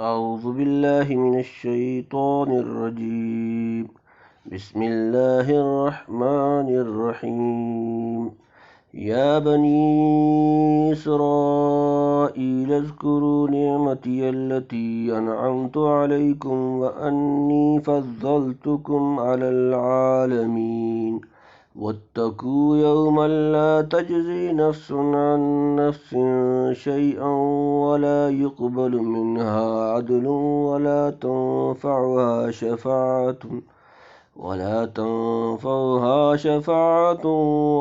أعوذ بالله من الشيطان الرجيم. بسم الله الرحمن الرحيم. يا بني إسرائيل اذكروا نعمتي التي أنعمت عليكم وأني فضلتكم على العالمين. واتقوا يوما لا تجزي نفس عن نفس شيئا ولا يقبل منها عدل ولا تنفعها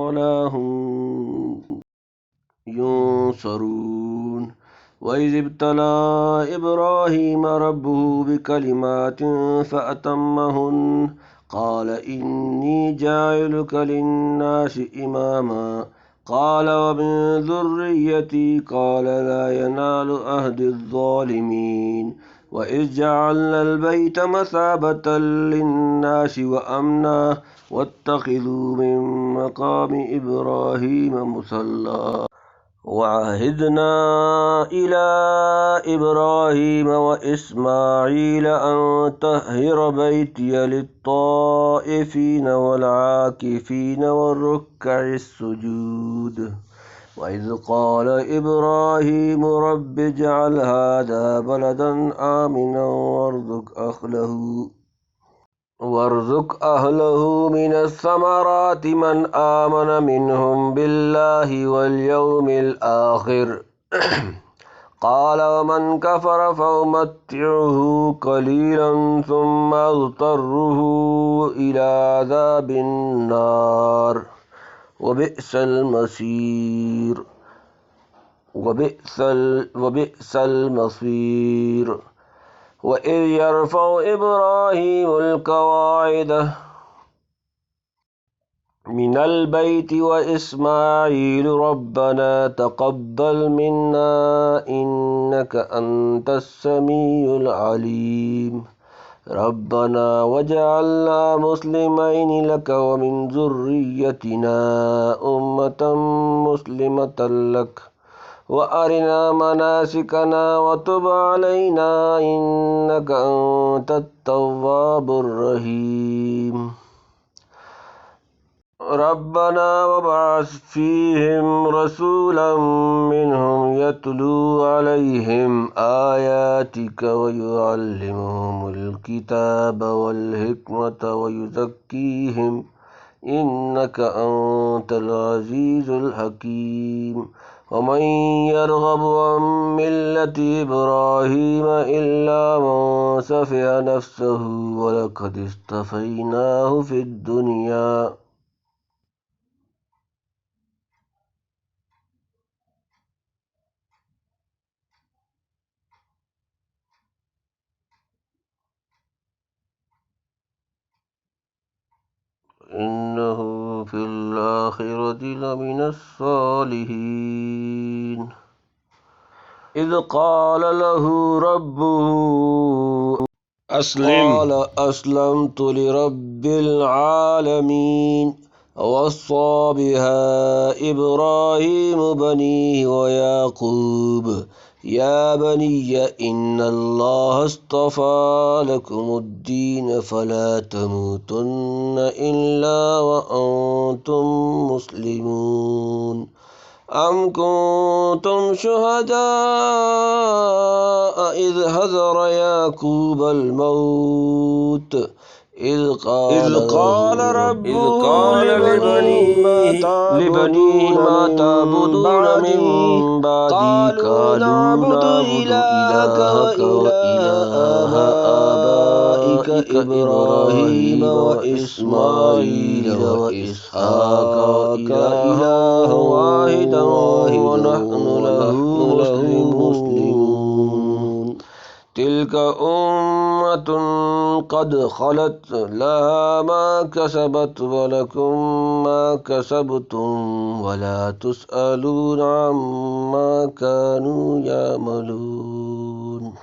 ولا هم ينصرون. وإذ ابتلى إبراهيم ربه بكلمات فأتمهن قال إني جاعلك للناس إماما قال ومن ذريتي قال لا ينال عهد الظالمين. وإذ جعلنا البيت مثابة للناس وأمنا واتخذوا من مقام إبراهيم مصلى. وعهدنا إلى إبراهيم وإسماعيل أن طهر بيتي للطائفين والعاكفين والركع السجود. وإذ قال إبراهيم رب اجعل هذا بلدا آمنا وارزق أهله من الثمرات من آمن منهم بالله واليوم الآخر. قال ومن كفر فأمتعه قليلا ثم أضطره إلى عذاب النار وبئس المصير. وإذ يرفع إبراهيم القواعد من البيت وإسماعيل ربنا تقبل منا إنك أنت السميع العليم. ربنا واجعلنا مسلمين لك ومن ذريتنا أمة مسلمة لك وأرنا مناسكنا وتب علينا إنك أنت التواب الرحيم. ربنا وابعث فيهم رسولا منهم يتلو عليهم آياتك ويعلمهم الكتاب والحكمة ويزكيهم إنك أنت العزيز الحكيم. ومن يرغب عن ملة إبراهيم إلا من سفه نفسه ولقد اصطفيناه في الدنيا إنه في الآخرة لمن الصالحين. إذ قال له ربه قال أسلمت لرب العالمين. ووصى بها إبراهيم بنيه ويعقوب يا بني إن الله اصطفى لكم الدين فلا تموتن إلا وأنتم مسلمون. أم كنتم شهداء إذ حضر يعقوب الموت إذ قال ربه لبنيه ما تعبدون من بعدي قالوا نعبد إلهك وإله آبائك إبراهيم وإسماعيل وإسحاق إلها واحدا ونحن له مسلمون. تلك أمة قد خلت لها ما كسبت ولكم ما كسبتم ولا تسألون عما كانوا يعملون.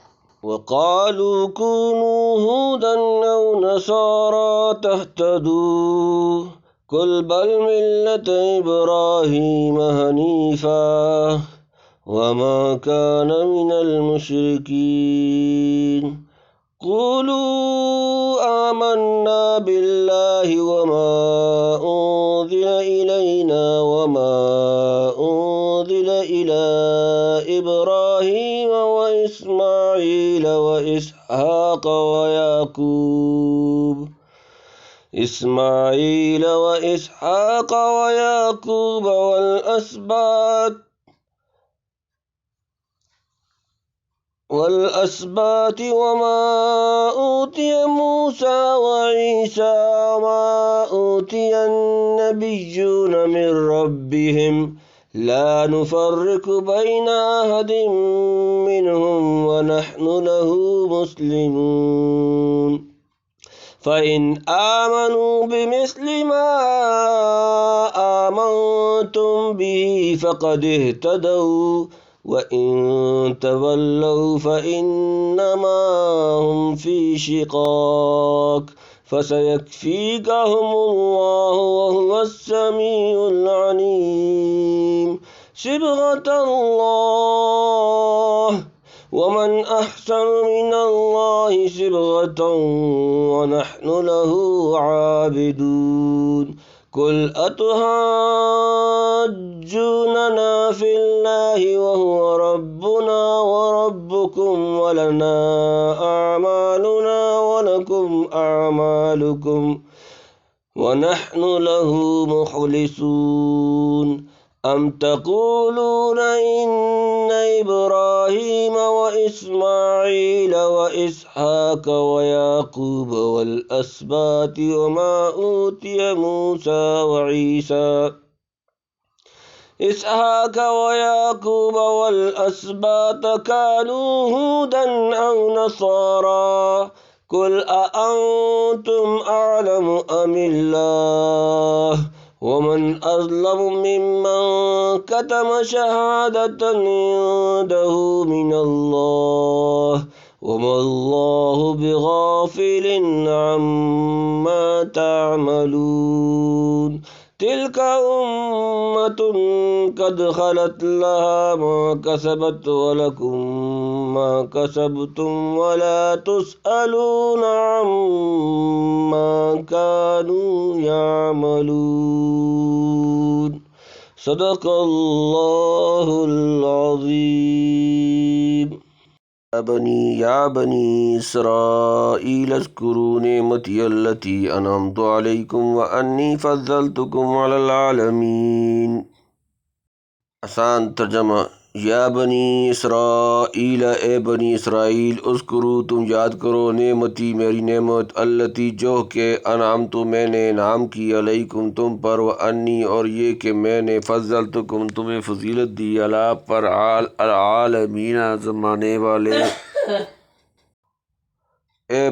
وقالوا كونوا هودا أو نصارى تهتدوا قل بل ملة إبراهيم حنيفا وما كان من المشركين قولوا آمنا بالله وما أنزل إلينا وما أنزل إلى إبراهيم وإسماعيل وإسحاق ويعقوب والأسباط وما أوتي موسى وعيسى وما أوتي النبيون من ربهم لا نفرق بين أحد منهم ونحن له مسلمون فإن آمنوا بمثل ما آمنتم به فقد اهتدوا وإن تولوا فإنما هم في شقاق فسيكفيكهم الله وهو السميع العليم صبغة الله ومن أحسن من الله صبغة ونحن له عابدون قل أتحاجوننا في الله وهو ربنا وربكم ولنا أعمالنا ولكم أعمالكم ونحن له مخلصون أم تقولون إن إبراهيم وإسماعيل وإسحاق ويعقوب والأسباط وما أوتي موسى وعيسى إسحاق ويعقوب والأسباط كانوا هودا أو نصارى قل أأنتم أعلم أم الله ومن أظلم ممن كتم شهادة عنده من الله وما الله بغافل عما تعملون تلك أمة قد خلت لها ما كسبت ولكم ما كسبتم ولا تسألون عما كانوا يعملون صدق الله العظيم يا بني إسرائيل اذكروا نعمتي التي أنعمت عليكم وأني فضلتكم على العالمين۔ آسان ترجمہ، یا بنی اسرائیل، اے بنی اسرائیل، اذکرو تم یاد کرو، نعمتی میری نعمت، التی جو کہ انعمت میں نے انعام کی، علیکم تم پر، وانی اور یہ کہ میں نے فضلتکم تمہیں فضیلت دی، علی پر، العالمین زمانے والے۔ اے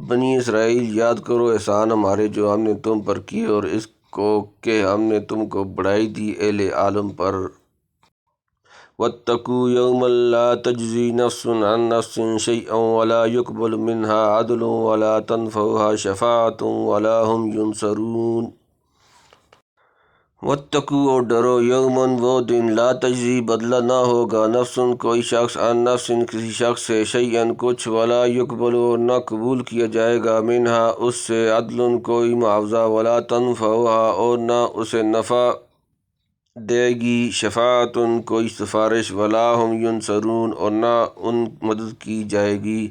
بنی اسرائیل یاد کرو احسان ہمارے جو ہم نے تم پر کیے، اور اس کو کہ ہم نے تم کو بڑائی دی اہل عالم پر۔ واتقوا یوما لا تجزی نفس عن نفس شیئا ولا يقبل منها عدل ولا تنفعها شفاعة ولا هم ينصرون۔ واتقوا اور ڈرو، یومن وہ دن، لا تجزی بدلہ نہ ہوگا، نفس کوئی شخص، عن نفس کسی شخص سے، شیئا کچھ، ولا يقبل اور نہ قبول کیا جائے گا، منہا اس سے، عدل کوئی معاوضہ، ولا تنفعها اور نہ اسے نفع دے گی، شفاعت کوئی سفارش، ولا هم ینصرون اور نہ ان مدد کی جائے گی۔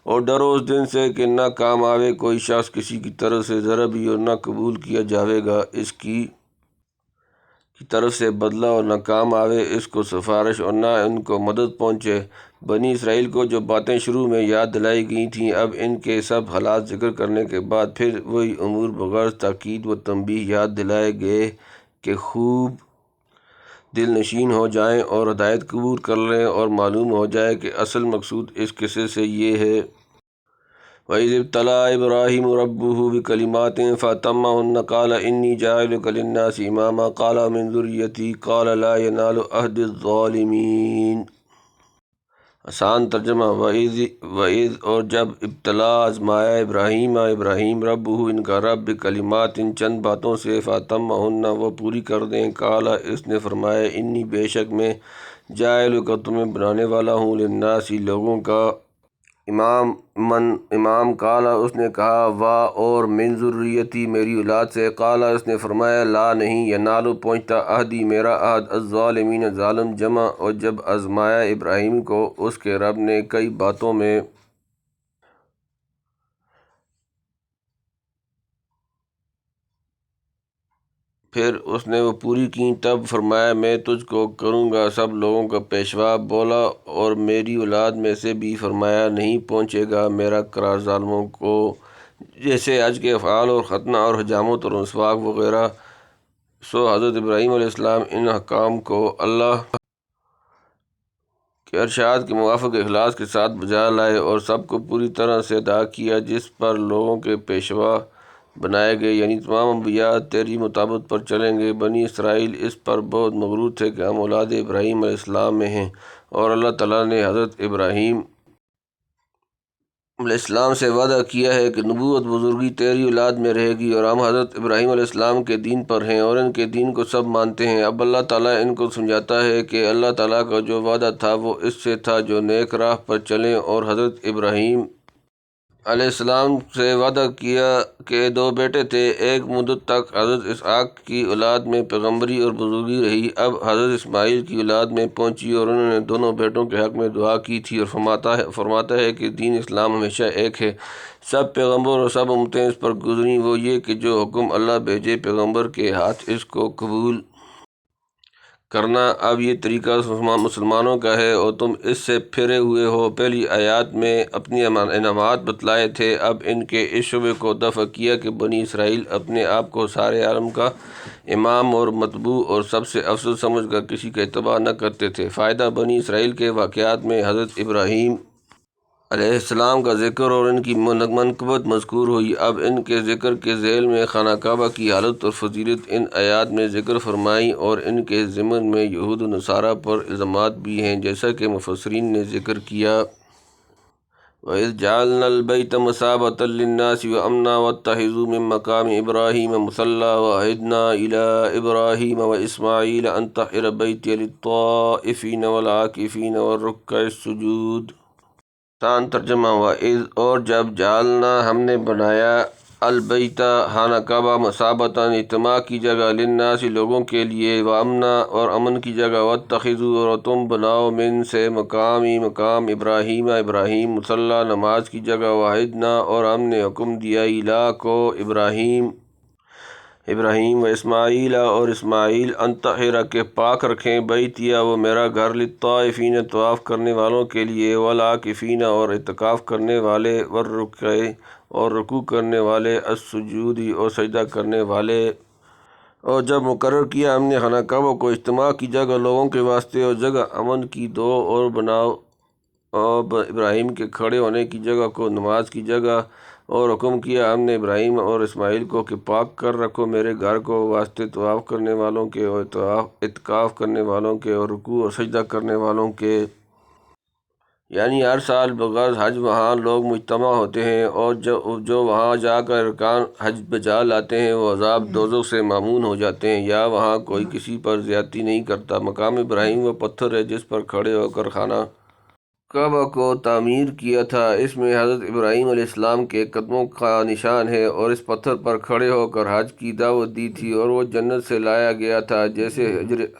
اور ڈرو اس دن سے کہ نہ کام آوے کوئی شخص کسی کی طرف سے ذرا بھی، اور نہ قبول کیا جاوے گا اس کی طرف سے بدلہ، اور نہ کام آوے اس کو سفارش، اور نہ ان کو مدد پہنچے۔ بنی اسرائیل کو جو باتیں شروع میں یاد دلائی گئی تھیں، اب ان کے سب حالات ذکر کرنے کے بعد پھر وہی امور بغرض تاکید و تنبیہ یاد دلائے گئے کہ خوب دل نشین ہو جائیں اور ہدایت قبول کر لیں، اور معلوم ہو جائے کہ اصل مقصود اس قصے سے یہ ہے۔ وَإِذِ ابْتَلَىٰ إِبْرَاهِيمُ رَبُّهُ بِكَلِمَاتٍ فَأَتَمَّهُنَّ قَالَ إِنِّي جَاعِلُكَ لِلنَّاسِ إِمَامًا قَالَ وَمِن ذُرِّيَّتِي قَالَ لَا يَنَالُ عَهْدِ الظَّالِمِينَ۔ آسان ترجمہ، وَإِذ اور جب، ابتلا آزمایا، ابراہیم ربہ ان کا رب، بکلمات چند باتوں سے، فاتمہن وہ پوری کر دیں، قال اس نے فرمایا، انی بے شک میں، جاعل کا تمہیں بنانے والا ہوں للناس لوگوں کا امام قالا اس نے کہا وا اور من ذریتی میری اولاد سے، قالا اس نے فرمایا لا نہیں ینالو پہنچتا عہدی میرا عہد الظالمین ظالم جمع۔ اور جب آزمایا ابراہیم کو اس کے رب نے کئی باتوں میں، پھر اس نے وہ پوری کی، تب فرمایا میں تجھ کو کروں گا سب لوگوں کا پیشوا۔ بولا اور میری اولاد میں سے بھی فرمایا نہیں پہنچے گا میرا قرار ظالموں کو، جیسے حج کے افعال اور ختنہ اور حجامت اور مسواک وغیرہ۔ سو حضرت ابراہیم علیہ السلام ان احکام کو اللہ کے ارشاد کے موافق اخلاص کے ساتھ بجا لائے اور سب کو پوری طرح سے ادا کیا جس پر لوگوں کے پیشوا بنائے گئے، یعنی تمام انبیاء تیری مطابقت پر چلیں گے۔ بنی اسرائیل اس پر بہت مغرور تھے کہ ہم اولاد ابراہیم علیہ السلام میں ہیں، اور اللہ تعالیٰ نے حضرت ابراہیم علیہ السلام سے وعدہ کیا ہے کہ نبوت بزرگی تیری اولاد میں رہے گی، اور ہم حضرت ابراہیم علیہ السلام کے دین پر ہیں اور ان کے دین کو سب مانتے ہیں۔ اب اللہ تعالیٰ ان کو سمجھاتا ہے کہ اللہ تعالیٰ کا جو وعدہ تھا وہ اس سے تھا جو نیک راہ پر چلیں، اور حضرت ابراہیم علیہ السلام سے وعدہ کیا کہ دو بیٹے تھے، ایک مدت تک حضرت اسحاق کی اولاد میں پیغمبری اور بزرگی رہی، اب حضرت اسماعیل کی اولاد میں پہنچی، اور انہوں نے دونوں بیٹوں کے حق میں دعا کی تھی، اور فرماتا ہے کہ دین اسلام ہمیشہ ایک ہے، سب پیغمبر اور سب امتیں اس پر گزری، وہ یہ کہ جو حکم اللہ بھیجے پیغمبر کے ہاتھ اس کو قبول کرنا۔ اب یہ طریقہ مسلمانوں کا ہے اور تم اس سے پھرے ہوئے ہو۔ پہلی آیات میں اپنی انعامات بتلائے تھے، اب ان کے اس شبہ کو دفع کیا کہ بنی اسرائیل اپنے آپ کو سارے عالم کا امام اور متبوع اور سب سے افضل سمجھ کر کسی کا اتباع نہ کرتے تھے۔ فائدہ بنی اسرائیل کے واقعات میں حضرت ابراہیم علیہ السلام کا ذکر اور ان کی منقبت مذکور ہوئی۔ اب ان کے ذکر کے ذیل میں خانہ کعبہ کی حالت اور فضیلت ان آیات میں ذکر فرمائی، اور ان کے ضمن میں یہود و نصارہ پر الزامات بھی ہیں، جیسا کہ مفسرین نے ذکر کیا۔ وَإِذْ جَعَلْنَا الْبَيْتَ مَثَابَةً لِلنَّاسِ وَأَمْنًا وَاتَّخِذُوا مِن مَّقَامِ إِبْرَاهِيمَ مُصَلًّى وَعَهِدْنَا إِلَىٰ إِبْرَاهِيمَ وَإِسْمَاعِيلَ أَن طَهِّرَ بَيْتِيَ لِلطَّائِفِينَ وَالْعَاكِفِينَ وَالرُّكَّعِ السُّجُودِ۔ آسان ترجمہ وَإِذْ اور جب جعلنا ہم نے بنایا البیت خانہ کعبہ مثابۃً اجتماع کی جگہ للناس لوگوں کے لیے، وامنا اور امن کی جگہ، واتخذوا اور تم بناؤ من سے مقام ابراہیم مصلی نماز کی جگہ، وعہدنا اور ہم نے حکم دیا الی کو ابراہیم و اسماعیل اور اسماعیل ان طہر کے پاک رکھیں بیتیا وہ میرا گھر، للطائفین طواف کرنے والوں کے لیے، والعاکفین اور اعتکاف کرنے والے، والرکع اور رکوع کرنے والے، السجودی اور سجدہ کرنے والے۔ اور جب مقرر کیا ہم نے خانہ کعبہ کو اجتماع کی جگہ لوگوں کے واسطے اور جگہ امن کی، دو اور بناؤ اور ابراہیم کے کھڑے ہونے کی جگہ کو نماز کی جگہ، اور حکم کیا ہم نے ابراہیم اور اسماعیل کو کہ پاک کر رکھو میرے گھر کو واسطے طواف کرنے والوں کے اور اعتکاف کرنے والوں کے اور رکوع اور سجدہ کرنے والوں کے۔ یعنی ہر سال بغرض حج وہاں لوگ مجتمع ہوتے ہیں، اور جو وہاں جا کر ارکان حج بجا لاتے ہیں وہ عذاب دوزخ سے مامون ہو جاتے ہیں، یا وہاں کوئی کسی پر زیادتی نہیں کرتا۔ مقام ابراہیم وہ پتھر ہے جس پر کھڑے ہو کر خانہ کعبہ کو تعمیر کیا تھا، اس میں حضرت ابراہیم علیہ السلام کے قدموں کا نشان ہے، اور اس پتھر پر کھڑے ہو کر حج کی دعوت دی تھی، اور وہ جنت سے لایا گیا تھا جیسے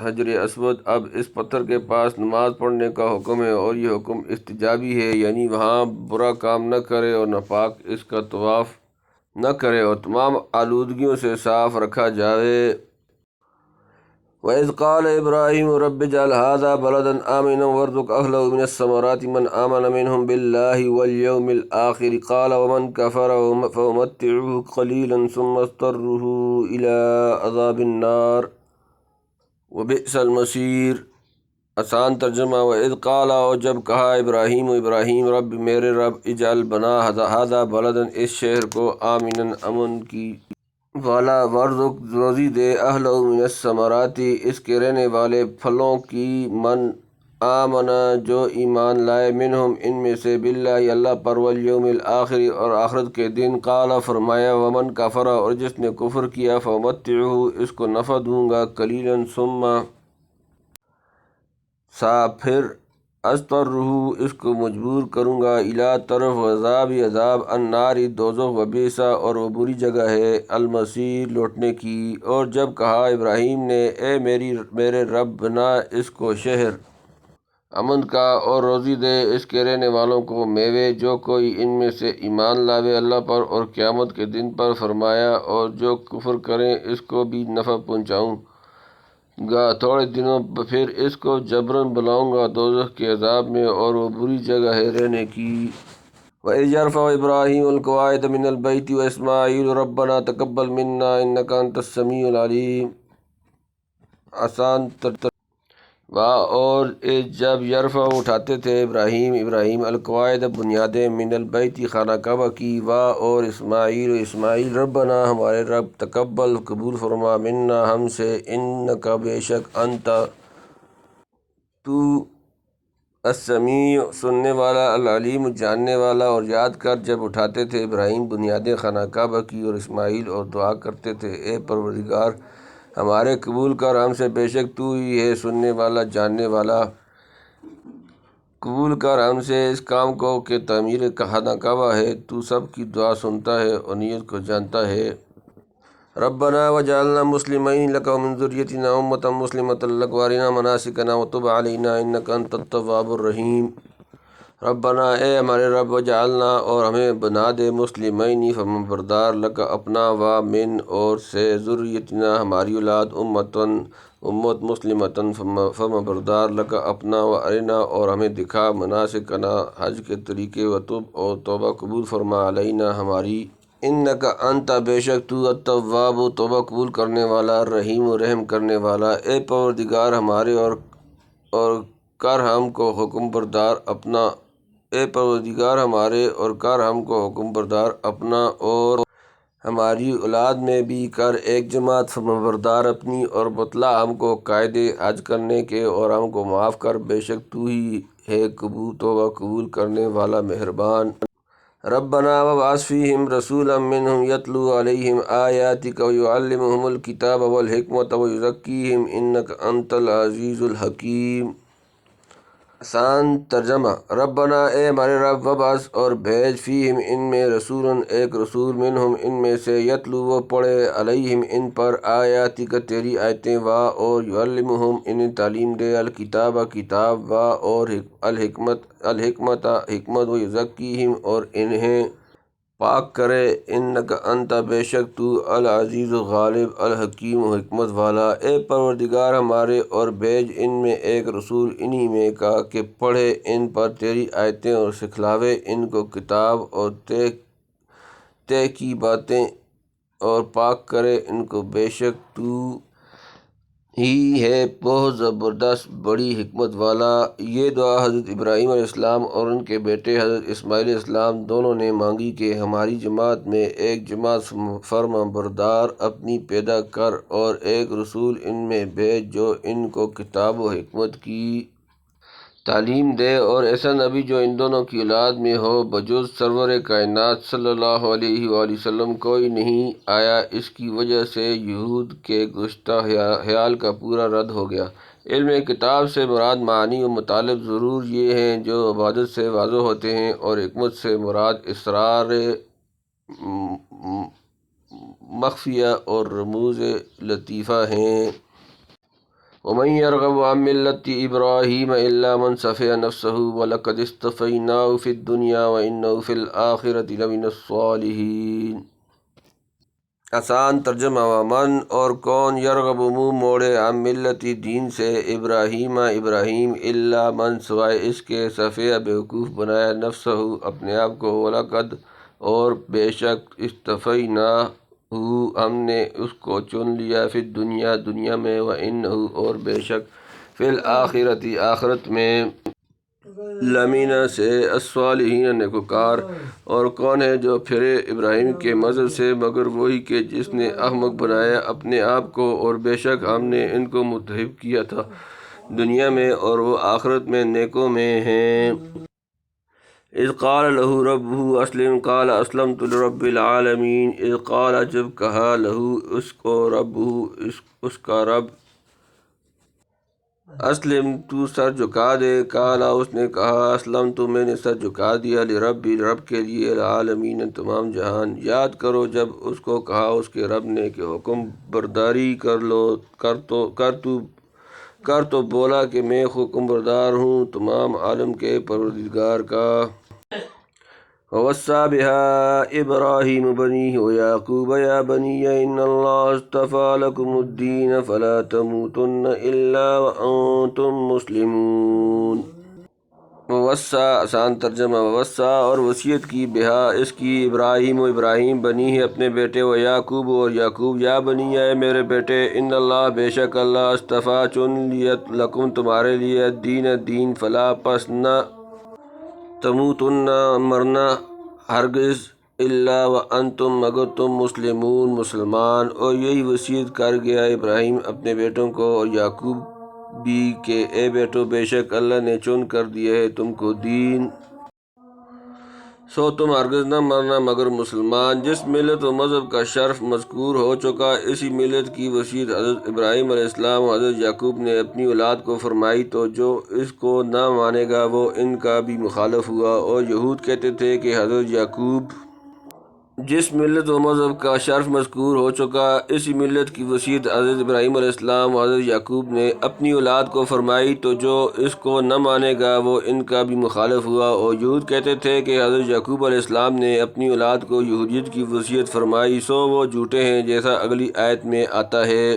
حجر اسود۔ اب اس پتھر کے پاس نماز پڑھنے کا حکم ہے، اور یہ حکم استجابی ہے، یعنی وہاں برا کام نہ کرے اور ناپاک اس کا طواف نہ کرے اور تمام آلودگیوں سے صاف رکھا جائے۔ وَإِذْ قَالَ إِبْرَاهِيمُ رَبِّ اجْعَلْ هَٰذَا بَلَدًا آمِنًا وَارْزُقْ أَهْلَهُ مِنَ الثَّمَرَاتِ مَنْ آمَنَ مِنْهُم بِاللَّهِ وَالْيَوْمِ الْآخِرِ قَالَ وَمَنْ كَفَرَ فَأُمَتِّعُهُ قَلِيلًا ثُمَّ اضْطَرُّهُ إِلَىٰ عَذَابِ النَّارِ وَبِئْسَ الْمَصِيرُ۔ آسان ترجمہ وَإِذْ قَالَ اور جب کہا ابراہیم رب میرے رب، اجعل بنا هذا بلدًا اس شہر کو، آمناً امن کی والا، وارزق روزی دے، اہلہ من الثمرات اس کے رہنے والے پھلوں کی، من آمنا جو ایمان لائے، منہم ان میں سے، باللہ اللہ پر، والیوم الآخر اور آخرت کے دن، قال فرمایا، ومن کفر اور جس نے کفر کیا، فامتعہ اس کو نفع دوں گا، قلیلا ثم پھر استرہ اس کو مجبور کروں گا الا طرف عذاب النار دوزخ و بیسا اور وہ بری جگہ ہے المصیر لوٹنے کی۔ اور جب کہا ابراہیم نے اے میرے رب بنا اس کو شہر امن کا اور روزی دے اس کے رہنے والوں کو میوے جو کوئی ان میں سے ایمان لاوے اللہ پر اور قیامت کے دن پر فرمایا اور جو کفر کریں اس کو بھی نفع پہنچاؤں گا تھوڑے دنوں پھر اس کو جبراً بلاؤں گا دوزخ کے عذاب میں اور وہ بری جگہ ہے رہنے کی۔ وَإِذْ يَرْفَعُ إِبْرَاهِيمُ الْقَوَاعِدَ مِنَ الْبَيْتِ وَإِسْمَاعِيلُ رَبَّنَا تَقَبَّلْ مِنَّا إِنَّكَ أَنْتَ السَّمِيعُ الْعَلِيمُ۔ آسان اور جب یرفع اٹھاتے تھے ابراہیم القواعد بنیادیں من البیت خانہ کعبہ کی اور اسماعیل ربنا ہمارے رب تقبل قبول فرما منا ہم سے انکا بے شک انت تو السمیع سننے والا العلیم جاننے والا۔ اور یاد کر جب اٹھاتے تھے ابراہیم بنیادیں خانہ کعبہ کی اور اسماعیل اور دعا کرتے تھے اے پروردگار ہمارے قبول کر ہم سے بے شک تو ہی ہے سننے والا جاننے والا۔ قبول کر ہم سے اس کام کو کہ تعمیر خانہ کعبہ ہے تو سب کی دعا سنتا ہے اور نیت کو جانتا ہے۔ ربنا وجعلنا مسلمین لک ومن ذریتنا امۃ مسلمۃ لک وارنا مناسکنا وتب علینا انک انت التواب الرحیم۔ ربنا اے ہمارے رب وجعلنا اور ہمیں بنا دے مسلمین فرمان بردار لک اپنا و من اور سے ذریتنا ہماری اولاد امت مسلمتن فرمان بردار لک اپنا و ارنا اور ہمیں دکھا مناسکنا حج کے طریقے وتب اور توبہ قبول فرما علینا ہماری انکا انت بے شک تو التواب توبہ قبول کرنے والا رحیم و رحم کرنے والا۔ اے پروردگار ہمارے اور کر ہم کو حکم بردار اپنا اے پروردگار ہمارے اور کر ہم کو حکم بردار اپنا اور ہماری اولاد میں بھی کر ایک جماعت فرمان بردار اپنی اور بتلا ہم کو قاعدے حج کرنے کے اور ہم کو معاف کر بے شک تو ہی ہے توبہ قبول کرنے والا مہربان۔ ربنا وابعث فیہم رسولا منہم یتلو علیہم آیاتک ویعلمہم الکتاب والحکمۃ ویزکیہم انک انت العزیز الحکیم۔ آسان ترجمہ ربنا اے ہمارے رب وابعث اور بھیج فیہم ان میں رسولاً ایک رسول منہم ان میں سے یتلو وہ پڑھے علیہم ان پر آیاتک تیری آیتیں اور یعلمہم انہیں تعلیم دے الکتاب کتاب اور الحکمت حکمت ویزکیہم اور انہیں پاک کرے انک انت بے شک تو العزیز غالب الحکیم حکمت والا۔ اے پروردگار ہمارے اور بھیج ان میں ایک رسول انہی میں کا کہ پڑھے ان پر تیری آیتیں اور سکھلاوے ان کو کتاب اور طے کی باتیں اور پاک کرے ان کو بے شک تو ہی ہے بہت زبردست بڑی حکمت والا۔ یہ دعا حضرت ابراہیم علیہ السلام اور ان کے بیٹے حضرت اسماعیل علیہ السلام دونوں نے مانگی کہ ہماری جماعت میں ایک جماعت فرمان بردار اپنی پیدا کر اور ایک رسول ان میں بھیج جو ان کو کتاب و حکمت کی تعلیم دے اور ایسا نبی جو ان دونوں کی اولاد میں ہو بجز سرور کائنات صلی اللہ علیہ وآلہ وسلم کوئی نہیں آیا۔ اس کی وجہ سے یہود کے گزشتہ خیال کا پورا رد ہو گیا۔ علم کتاب سے مراد معانی و مطالب ضرور یہ ہیں جو عبادت سے واضح ہوتے ہیں اور حکمت سے مراد اسرار مخفیہ اور رموز لطیفہ ہیں۔ وَمَن يَرْغَبُ عَن مِّلَّةِ إِبْرَاهِيمَ إِلَّا مَن سَفِهَ نَفْسَهُ وَلَقَدِ اصْطَفَيْنَاهُ فِي الدُّنْيَا وَإِنَّهُ فِي الْآخِرَةِ لَمِنَ الصَّالِحِينَ۔ آسان ترجمہ ومن اور کون یرغب منہ موڑے عن ملت دین سے ابراہیم الا من سوائے اس کے سفیہ بیوقوف بنایا نفسہ اپنے آپ کو وَلَقَدْ اور بے شک اصطفیناہ ہم نے اس کو چن لیا فی الدنیا دنیا میں وَإِنَّهُ اور بے شک فی الآخرۃ آخرت میں لمن سے الصالحین نیکوکار۔ اور کون ہے جو پھرے ابراہیم کے مذہب سے مگر وہی کہ جس نے احمق بنایا اپنے آپ کو اور بے شک ہم نے ان کو متحب کیا تھا دنیا میں اور وہ آخرت میں نیکوں میں ہیں۔ اذ قال لہ ربہ اسلم قال اسلمت لرب العالمین۔ اذ قال جب کہا لہ اس کو ربہ اس کا رب اسلم تو سر جھکا دے، کالا اس نے کہا اسلم تو میں نے سر جھکا دیا لربی رب کے لیے العالمین تمام جہان۔ یاد کرو جب اس کو کہا اس کے رب نے کہ حکم برداری کر لو، کر تو بولا کہ میں حکم بردار ہوں تمام عالم کے پروردگار کا۔ ووصى بها إبراهيم بنيه ويعقوب يا بني إن الله اصطفى لكم الدين فلا تموتن إلا وأنتم مسلمون۔ ووصى آسان ترجمہ، ووصى اور وصیت کی، بہا اس کی، ابراہیم و ابراہیم بنی ہے اپنے بیٹے، و یعقوب اور یعقوب، یا بنی ہے میرے بیٹے، ان اللہ بے شک اللہ، اصطفیٰ چن لیت، لکم تمہارے لیے، الدین دین، فلا پس نہ، تموتن مرنا ہرگز، الا وانتم مگر تم، مسلمون مسلمان۔ اور یہی وصیت کر گیا ابراہیم اپنے بیٹوں کو اور یعقوب بھی کہ اے بیٹو بے شک اللہ نے چن کر دیا ہے تم کو دین، سو تم ہرگز نہ مرنا مگر مسلمان۔ جس ملت و مذہب کا شرف مذکور ہو چکا، اسی ملت کی وصیت حضرت ابراہیم علیہ السلام و حضرت یعقوب نے اپنی اولاد کو فرمائی، تو جو اس کو نہ مانے گا وہ ان کا بھی مخالف ہوا۔ اور یہود کہتے تھے کہ حضرت یعقوب، جس ملت و مذہب کا شرف مذکور ہو چکا، اسی ملت کی وصیت حضرت ابراہیم علیہ السلام و حضرت یعقوب نے اپنی اولاد کو فرمائی، تو جو اس کو نہ مانے گا وہ ان کا بھی مخالف ہوا۔ اور یہود کہتے تھے کہ حضرت یعقوب علیہ السلام نے اپنی اولاد کو یہودیت کی وصیت فرمائی، سو وہ جھوٹے ہیں، جیسا اگلی آیت میں آتا ہے۔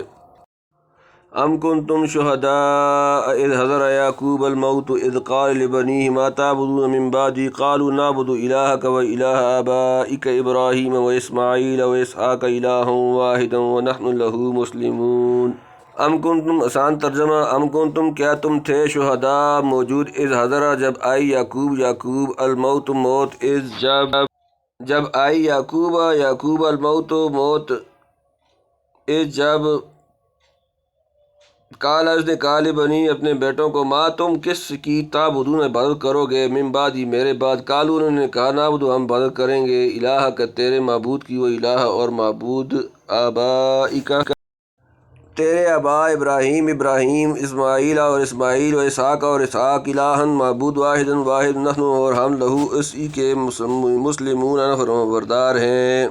ام کنتم شہداء اذ حضر یعقوب الموت اذ قال لبنیہ ما تعبدون من بعدی قالوا نعبد الہک و الہ آبائک ابراہیم و اسماعیل و اسحاق الہا واحدا ونحن لہ مسلمون۔ ام کنتم آسان ترجمہ، ام کنتم کیا تم تھے، شہداء موجود، اذ حضر جب آئی یعقوب الموت موت، اذ جب آئی یعقوب الموت موت، اذ جب قال اس نے کہا لبنی اپنے بیٹوں کو، ما تم کس کی، تعبدون عبادت کرو گے، من بعدی میرے بعد، قالوا انہوں نے کہا، نعبد ہم عبادت کریں گے، الہ کا تیرے معبود کی، و الہ اور معبود، آبائک تیرے آبا، ابراہیم، اسماعیل اور اسماعیل، و اسحاق اور اسحاق، الہا معبود، واحدا واحد، نحن اور ہم، لہو اسی کے، مسلمون فرمانبردار ہیں۔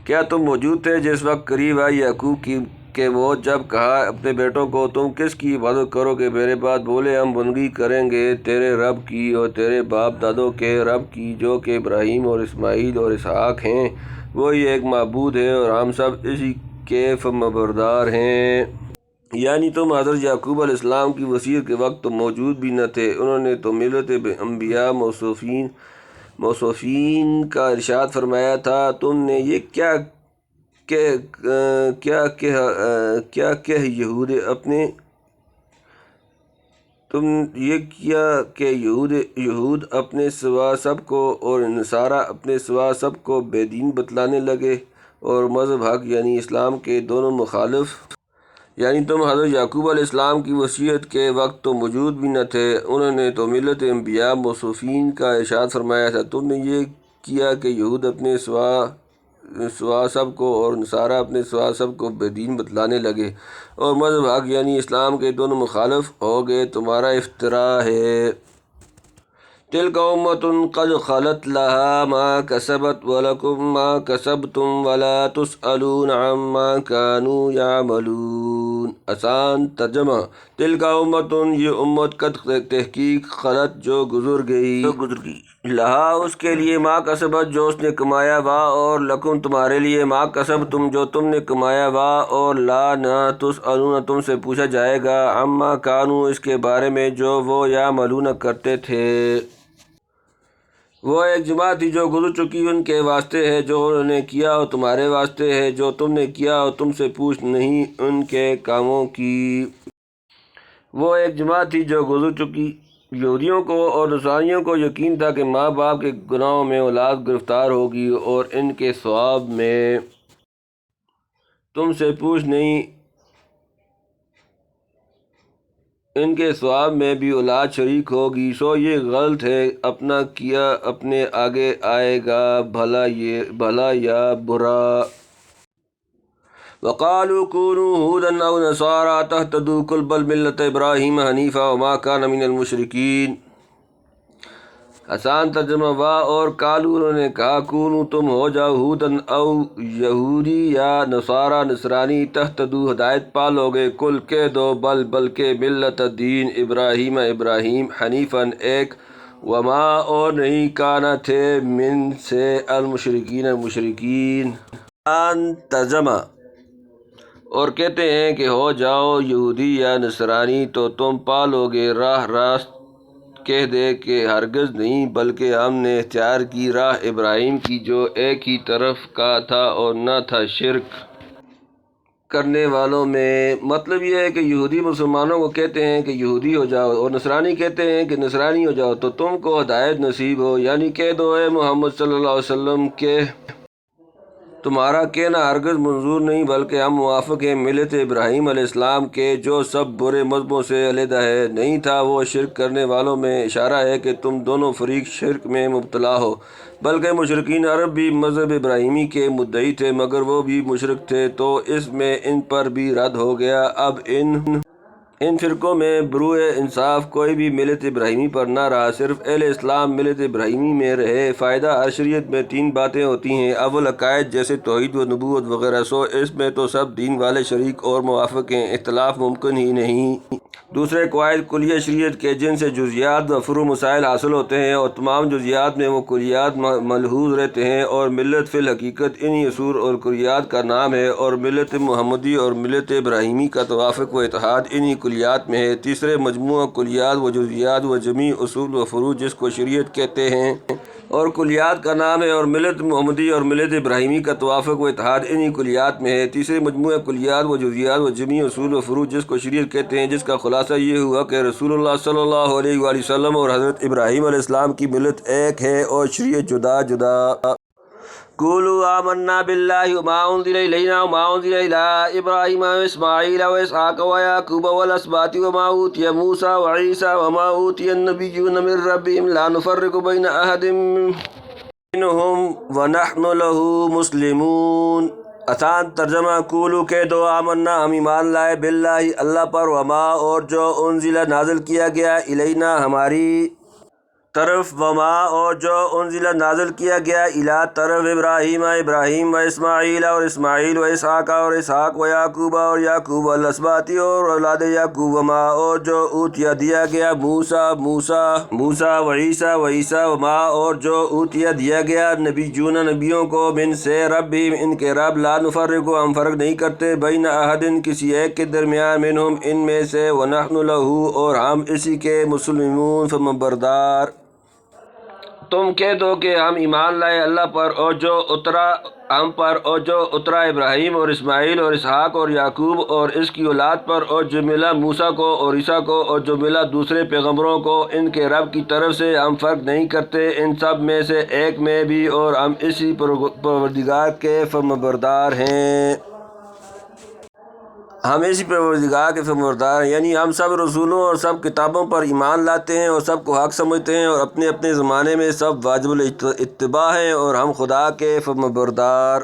کیا تم موجود تھے جس وقت قریب آئی یعقوب کی کہ وہ جب کہا اپنے بیٹوں کو، تم کس کی عبادت کرو گے میرے بعد، بولے ہم بندگی کریں گے تیرے رب کی اور تیرے باپ دادوں کے رب کی، جو کہ ابراہیم اور اسماعیل اور اسحاق ہیں، وہی ایک معبود ہے اور ہم سب اسی کے فرمانبردار ہیں۔ یعنی تم حضرت یعقوب علیہ السلام کی وصیت کے وقت تو موجود بھی نہ تھے، انہوں نے تو ملت انبیاء موصوفین کا ارشاد فرمایا تھا، تم نے یہ کیا کہ یہود اپنے، تم یہ کیا کہ یہود اپنے سوا سب کو اور نصارہ اپنے سوا سب کو بے دین بتلانے لگے، اور مذہب حق یعنی اسلام کے دونوں مخالف۔ یعنی تم حضرت یعقوب علیہ السلام کی وصیت کے وقت تو موجود بھی نہ تھے، انہوں نے تو ملت انبیاء موصوفین کا ارشاد فرمایا تھا، تم نے یہ کیا کہ یہود اپنے سوا سب کو اور نصارہ اپنے سوا سب کو بے دین بتلانے لگے، اور مذہب حق یعنی اسلام کے دونوں مخالف ہو گئے، تمہارا افتراء ہے۔ تلک امۃ قد خلت لہا ما کسبت ولکم ما کسبتم ولا تسألون عما کانوا یعملون۔ آسان ترجمہ، تلک امۃ یہ امت، قد تحقیق، خلت جو گزر گئی، لہا اس کے لیے، ما کسبت جو اس نے کمایا، وا اور لکم تمہارے لیے، ما کسبتم جو تم نے کمایا، وا اور لا نہ، تسألون تم سے پوچھا جائے گا، عما کانوا اس کے بارے میں جو وہ یعملون کرتے تھے۔ وہ ایک جماعت تھی جو گزر چکی، ان کے واسطے ہے جو انہوں نے کیا، اور تمہارے واسطے ہے جو تم نے کیا، اور تم سے پوچھ نہیں ان کے کاموں کی۔ وہ ایک جماعت تھی جو گزر چکی، یہودیوں کو اور نصرانیوں کو یقین تھا کہ ماں باپ کے گناہوں میں اولاد گرفتار ہوگی، اور ان کے ثواب میں تم سے پوچھ نہیں، ان کے ثواب میں بھی اولاد شریک ہوگی، سو یہ غلط ہے، اپنا کیا اپنے آگے آئے گا، بھلا یا برا۔ وقالوا كونوا هودا أو نصارى تهتدوا قل بل ملة إبراهيم حنيفا وما كان من المشركين۔ آسان ترجمہ وا اور کالو انہوں نے کہا کونو تم ہو جاؤ ہودن او یہودی یا نصارا نصرانی تہتدو ہدایت پالو گے، کل کہہ دو بل بلکہ ملت دین ابراہیم ابراہیم حنیفاً ایک، وما اور نہیں کانا تھے من سے المشرکین مشرکین۔ آسان ترجمہ اور کہتے ہیں کہ ہو جاؤ یہودی یا نصرانی تو تم پالو گے راہ راست، کہہ دے کہ ہرگز نہیں بلکہ ہم نے اختیار کی راہ ابراہیم کی جو ایک ہی طرف کا تھا اور نہ تھا شرک کرنے والوں میں۔ مطلب یہ ہے کہ یہودی مسلمانوں کو کہتے ہیں کہ یہودی ہو جاؤ اور نصرانی کہتے ہیں کہ نصرانی ہو جاؤ تو تم کو ہدایت نصیب ہو، یعنی کہہ دو اے محمد صلی اللہ علیہ وسلم کہ تمہارا کہنا ہرگز منظور نہیں بلکہ ہم موافق ہیں ملت ابراہیم علیہ السلام کے جو سب برے مذہبوں سے علیحدہ ہے، نہیں تھا وہ شرک کرنے والوں میں۔ اشارہ ہے کہ تم دونوں فریق شرک میں مبتلا ہو، بلکہ مشرکین عرب بھی مذہب ابراہیمی کے مدعی تھے مگر وہ بھی مشرک تھے، تو اس میں ان پر بھی رد ہو گیا۔ اب ان فرقوں میں بروئے انصاف کوئی بھی ملت ابراہیمی پر نہ رہا، صرف اہل اسلام ملت ابراہیمی میں رہے۔ فائدہ ہر شریعت میں 3 باتیں ہوتی ہیں، اول عقائد جیسے توحید و نبوت وغیرہ، اس میں تو سب دین والے شریک اور موافق ہیں، اختلاف ممکن ہی نہیں۔ دوسرے قواعد کلیہ شریعت کے جن سے جزیات و فروع مسائل حاصل ہوتے ہیں اور تمام جزیات میں وہ کلیات ملحوظ رہتے ہیں، اور ملت فی الحقیقت انہی اصول اور کلیات کا نام ہے، اور ملت محمدی اور ملت ابراہیمی کا توافق و اتحاد انہی کلیات میں ہے۔ تیسرے مجموعہ کلیات و جزیات و جمیع اصول و فروع جس کو شریعت کہتے ہیں اور کلیات کا نام ہے، اور ملت محمدی اور ملت ابراہیمی کا توافق و اتحاد انہی کلیات میں ہے۔ تیسرے مجموعہ کلیات و جزیات و جمیع اصول و فروع جس کو شریعت کہتے ہیں، جس کا خلاصہ یہ ہوا کہ رسول اللہ صلی اللہ علیہ وآلہ وسلم اور حضرت ابراہیم علیہ السلام کی ملت ایک ہے اور شریعت جدا جدا۔ قولوا آمنا باللہ وما انزل الینا وما انزل الی ابراہیم واسماعیل واسحاق ویعقوب والاسباط وما اوتی موسیٰ وعیسیٰ وما اوتی النبیون من ربهم لا نفرق بین احد منہم ونحن لہ مسلمون۔ آسان ترجمہ قولو کہہ دو آمنا ہم ایمان لائے باللہ اللہ پر، وما اور جو انزل نازل کیا گیا الینا ہماری طرف، وما اور جو انزل نازل کیا گیا الی طرف ابراہیم ابراہیم و اسماعیل اور اسماعیل و اسحاق اور اسحاق و یعقوب اور یعقوب والاسباط اور اولاد یعقوب، وما اور جو اوتیا دیا گیا موسیٰ و عیسیٰ و عیسیٰ، وما اور جو اوتیا دیا گیا نبیون نبیوں کو من سے ربہم ان کے رب، لا نفرق ہم فرق نہیں کرتے بین احد کسی ایک کے درمیان، منہم ان میں سے، ونحن لہ اور ہم اسی کے مسلمون فرمانبردار۔ تم کہہ دو کہ ہم ایمان لائے اللہ پر اور جو اترا ہم پر، اور جو اترا ابراہیم اور اسماعیل اور اسحاق اور یعقوب اور اس کی اولاد پر، اور جو ملا موسیٰ کو اور عیسیٰ کو اور جو ملا دوسرے پیغمبروں کو ان کے رب کی طرف سے، ہم فرق نہیں کرتے ان سب میں سے ایک میں بھی، اور ہم اسی پروردگار کے فرمانبردار ہیں۔ ہم اسی پروردگار کے فرمانبردار ہیں، یعنی ہم سب رسولوں اور سب کتابوں پر ایمان لاتے ہیں اور سب کو حق سمجھتے ہیں، اور اپنے اپنے زمانے میں سب واجب الاتباع ہیں، اور ہم خدا کے فرمانبردار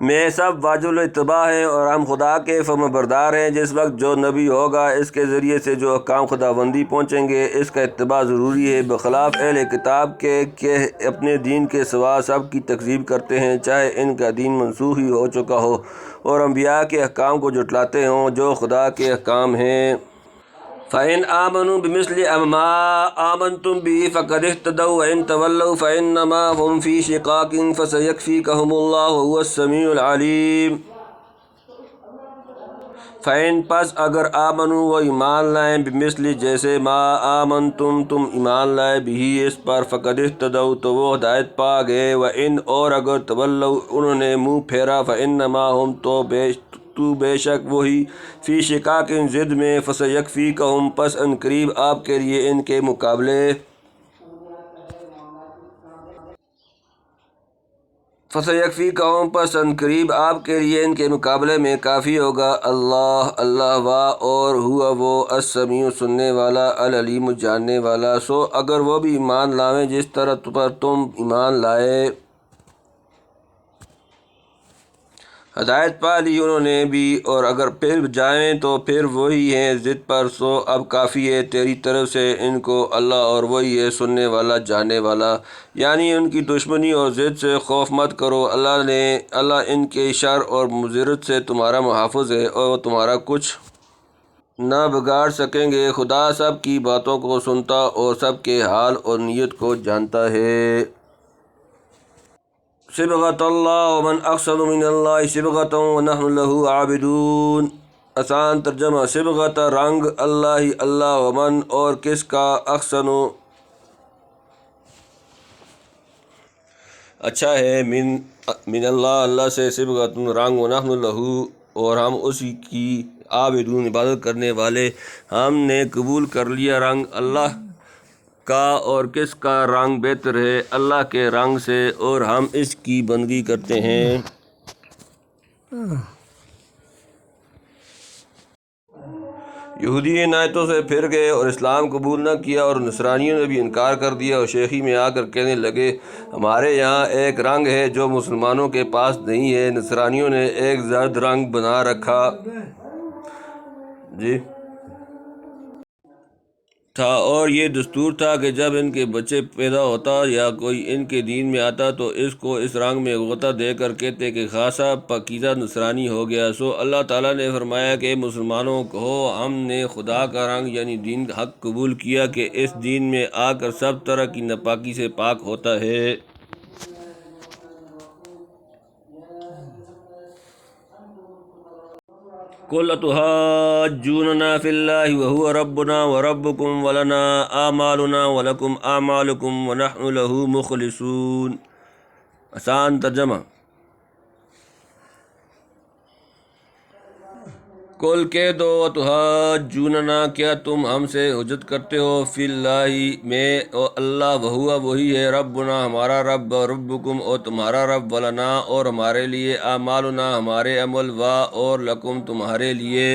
میں سب واجب الاتباع ہیں، اور ہم خدا کے فرمانبردار ہیں۔ جس وقت جو نبی ہوگا اس کے ذریعے سے جو احکام خداوندی پہنچیں گے اس کا اتباع ضروری ہے، بخلاف اہل کتاب کے کہ اپنے دین کے سوا سب کی تکذیب کرتے ہیں، چاہے ان کا دین منسوخ ہی ہو چکا ہو اور انبیاء کے احکام کو جھٹلاتے ہوں جو خدا کے احکام ہیں۔ فَإِنْ آمَنُوا بِمِثْلِ مَا آمَنْتُمْ بِهِ فَقَدِ اهْتَدَوْا وَإِنْ تَوَلَّوْا فَإِنَّمَا هُمْ فِي شِقَاقٍ فَسَيَكْفِيكَهُمُ اللَّهُ وَهُوَ السَّمِيعُ الْعَلِيمُ۔ فَإِنْ پس اگر آمنوا وہ ایمان لائیں، بمثل جیسے، ما آمنتم تم ایمان لائے، بھی اس پر، فقد اہتدوا تو وہ ہدایت پا گئے، وَإِنْ اور اگر تولوا انہوں نے منہ پھیرا، فَإِنَّمَا ہم تو بے شک وہی، فی شقاق ضد میں، فَسَيَكْفِيكَهُمْ پس ان قریب آپ کے لیے ان کے مقابلے، فَسَيَكْفِيكَهُمْ پس ان قریب آپ کے لیے ان کے مقابلے میں کافی ہوگا اللہ وا اور ہوا وہ السمیع سننے والا، العلیم جاننے والا۔ سو اگر وہ بھی ایمان لاویں جس طرح پر تم ایمان لائے، ہدایت پا لی انہوں نے بھی، اور اگر پھر جائیں تو پھر وہی ہیں ضد پر، سو اب کافی ہے تیری طرف سے ان کو اللہ، اور وہی ہے سننے والا جاننے والا۔ یعنی ان کی دشمنی اور ضد سے خوف مت کرو، اللہ ان کے شر اور مضرت سے تمہارا محافظ ہے، اور تمہارا کچھ نہ بگاڑ سکیں گے۔ خدا سب کی باتوں کو سنتا اور سب کے حال اور نیت کو جانتا ہے۔ صبغۃ اللہ ومن احسن من اللہ صبغۃ ونحن له عابدون۔ آسان ترجمہ: صبغۃ رنگ، اللہ ہی اللہ، ومن اور کس کا، احسن اچھا ہے، من اللہ اللہ سے، صبغۃ رنگ، ونحن له اور ہم اسی کی، عابدون عبادت کرنے والے۔ ہم نے قبول کر لیا رنگ اللہ کا، اور کس کا رنگ بہتر ہے اللہ کے رنگ سے، اور ہم اس کی بندگی کرتے ہیں۔ یہودی ان آیتوں سے پھر گئے اور اسلام قبول نہ کیا، اور نصرانیوں نے بھی انکار کر دیا، اور شیخی میں آ کر کہنے لگے ہمارے یہاں ایک رنگ ہے جو مسلمانوں کے پاس نہیں ہے۔ نصرانیوں نے ایک زرد رنگ بنا رکھا جی تھا، اور یہ دستور تھا کہ جب ان کے بچے پیدا ہوتا یا کوئی ان کے دین میں آتا تو اس کو اس رنگ میں غوطہ دے کر کہتے کہ خاصا پاکیزہ نصرانی ہو گیا۔ سو اللہ تعالیٰ نے فرمایا کہ مسلمانوں کو ہم نے خدا کا رنگ یعنی دین حق قبول کیا کہ اس دین میں آ کر سب طرح کی ناپاکی سے پاک ہوتا ہے۔ قُلْ أَتُحَاجُّونَنَا فِي اللَّهِ وَهُوَ رَبُّنَا وَرَبُّكُمْ وَلَنَا أَعْمَالُنَا وَلَكُمْ أَعْمَالُكُمْ وَنَحْنُ لَهُ مُخْلِصُونَ۔ آسان ترجمہ: قل کہہ دو، اتحاجوننا کیا تم ہم سے حجت کرتے ہو، فی اللہ میں، اور اللہ، وہوا وہی ہے، ربنا ہمارا رب، ربکم اور تمہارا رب، ولنا اور ہمارے لیے، اعمالنا ہمارے عمل، وا اور لکم تمہارے لیے۔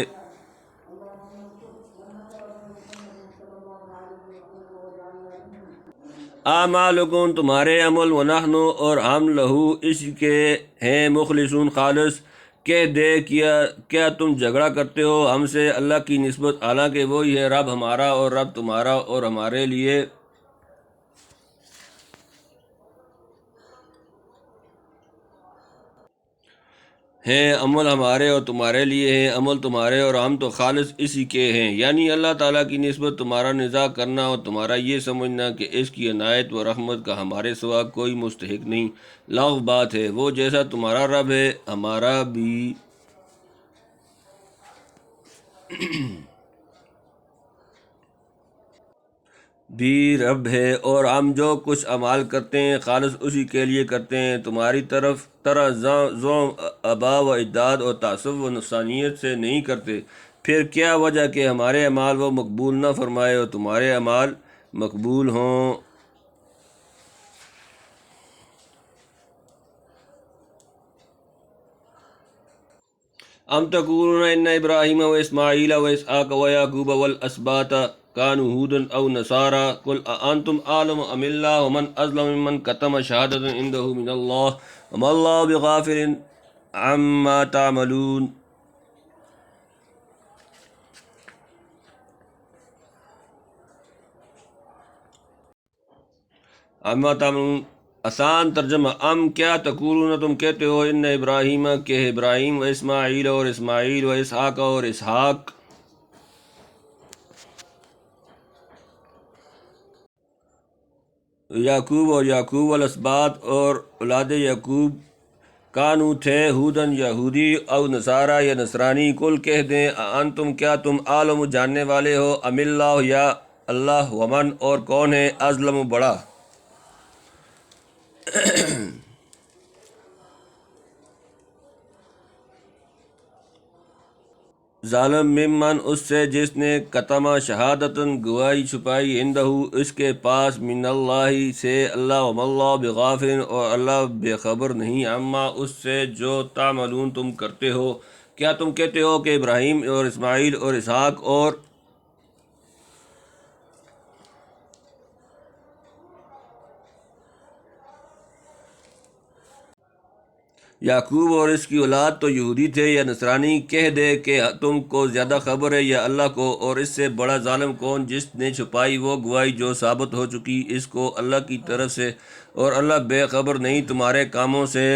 اعمالکم تمہارے عمل، ونحن اور ہم، لہو اس کے ہیں، مخلصون خالص۔ کہہ دے کیا تم جھگڑا کرتے ہو ہم سے اللہ کی نسبت، حالانکہ وہی ہے رب ہمارا اور رب تمہارا، اور ہمارے لیے ہیں عمل ہمارے، اور تمہارے لیے ہیں عمل تمہارے، اور ہم تو خالص اسی کے ہیں۔ یعنی اللہ تعالیٰ کی نسبت تمہارا نزاع کرنا، اور تمہارا یہ سمجھنا کہ اس کی عنایت و رحمت کا ہمارے سوا کوئی مستحق نہیں، لغو بات ہے۔ وہ جیسا تمہارا رب ہے ہمارا بھی رب ہے، اور ہم جو کچھ اعمال کرتے ہیں خالص اسی کے لیے کرتے ہیں۔ تمہاری طرح ظلم آبا و اجداد اور تعصب و نفسانیت سے نہیں کرتے، پھر کیا وجہ کہ ہمارے اعمال وہ مقبول نہ فرمائے اور تمہارے اعمال مقبول ہوں۔ ام تقولون ان ابراہیم و اسماعیل و اسحاق و یعقوب والاسباط کانوا ھودا او نصارا قل اانتم اعلم ام اللہ ومن اظلم ممن کتم شہادۃ عنده من اللہ وما اللہ بغافل عما تعملون۔ آسان ترجمہ: کیا تقولون تم کہتے ہو، ان ابراہیم کہ ابراہیم، و اسماعیل اور اسماعیل، و اسحاق اور اسحاق، یعقوب اور یعقوب، والاسباط اور اولاد یعقوب، کانو تھے، ہودن یہودی، او نصارا یا نصرانی۔ کل کہہ دیں انتم کیا تم، عالم جاننے والے ہو، ام اللہ یا اللہ، ومن اور کون ہے، ازلم بڑا ظالم، ممن اس سے جس نے، کتما شہادتن گواہی چھپائی، عندہ اس کے پاس، من اللہ سے اللہ، وما اللہ بغافل اور اللہ بے خبر نہیں، عما اس سے جو تعملون تم کرتے ہو۔ کیا تم کہتے ہو کہ ابراہیم اور اسماعیل اور اسحاق اور یعقوب اور اس کی اولاد تو یہودی تھے یا نصرانی، کہہ دے کہ تم کو زیادہ خبر ہے یا اللہ کو، اور اس سے بڑا ظالم کون جس نے چھپائی وہ گواہی جو ثابت ہو چکی اس کو اللہ کی طرف سے، اور اللہ بے خبر نہیں تمہارے کاموں سے۔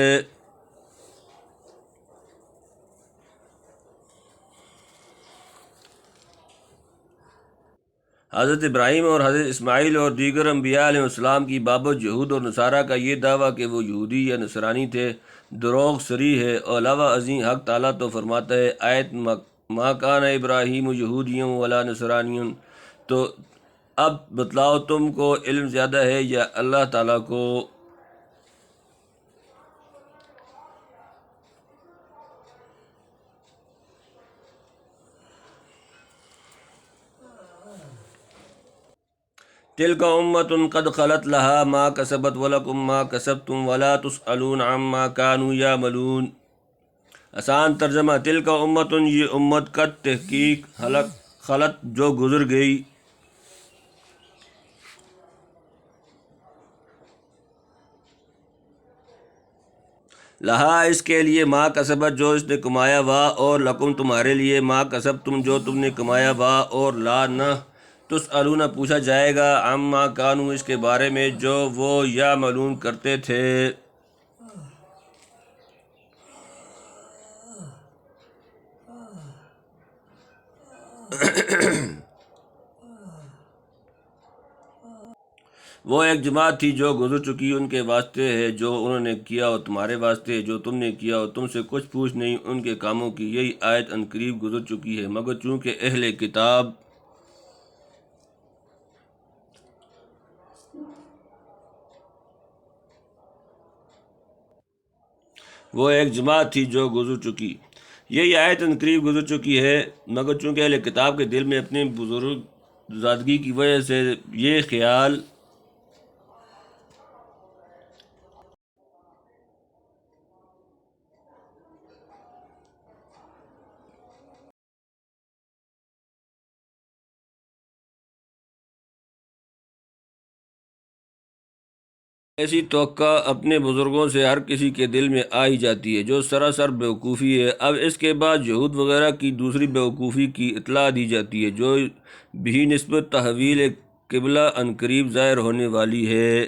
حضرت ابراہیم اور حضرت اسماعیل اور دیگر انبیاء علیہ السلام کی بابت یہود اور نصارہ کا یہ دعویٰ کہ وہ یہودی یا نصرانی تھے دروغ صریح ہے، اور علاوہ ازیں حق تعالیٰ تو فرماتا ہے آیت ما کان ابراہیم یہودیوں ولا نصرانیوں۔ تو اب بتلاؤ تم کو علم زیادہ ہے یا اللہ تعالیٰ کو؟ تلک امۃ قد خلت لہا ما کسبت ولکم ما کسبتم ولا تسألون عما کانوا یعملون۔ آسان ترجمہ، تلک امۃ یہ امت قد تحقیق خلت جو گزر گئی، لہا اس کے لیے ما کسبت جو اس نے کمایا، وا اور لکم تمہارے لیے ما کسبتم جو تم نے کمایا، وا اور لا نہ تسألون پوچھا جائے گا، عما کانوا اس کے بارے میں جو وہ یعملون کرتے تھے۔ وہ ایک جماعت تھی جو گزر چکی، ان کے واسطے ہے جو انہوں نے کیا اور تمہارے واسطے ہے جو تم نے کیا، اور تم سے کچھ پوچھ نہیں ان کے کاموں کی۔ یہی آیت عنقریب گزر چکی ہے، مگر چونکہ اہل کتاب وہ ایک جماعت تھی جو گزر چکی، یہی آیت عنقریب گزر چکی ہے، مگر چونکہ اہل کتاب کے دل میں اپنی بزرگ زادگی کی وجہ سے یہ خیال ایسی توقع اپنے بزرگوں سے ہر کسی کے دل میں آ ہی جاتی ہے جو سراسر بیوقوفی ہے۔ اب اس کے بعد یہود وغیرہ کی دوسری بیوقوفی کی اطلاع دی جاتی ہے جو بھی نسبت تحویل قبلہ عنقریب ظاہر ہونے والی ہے۔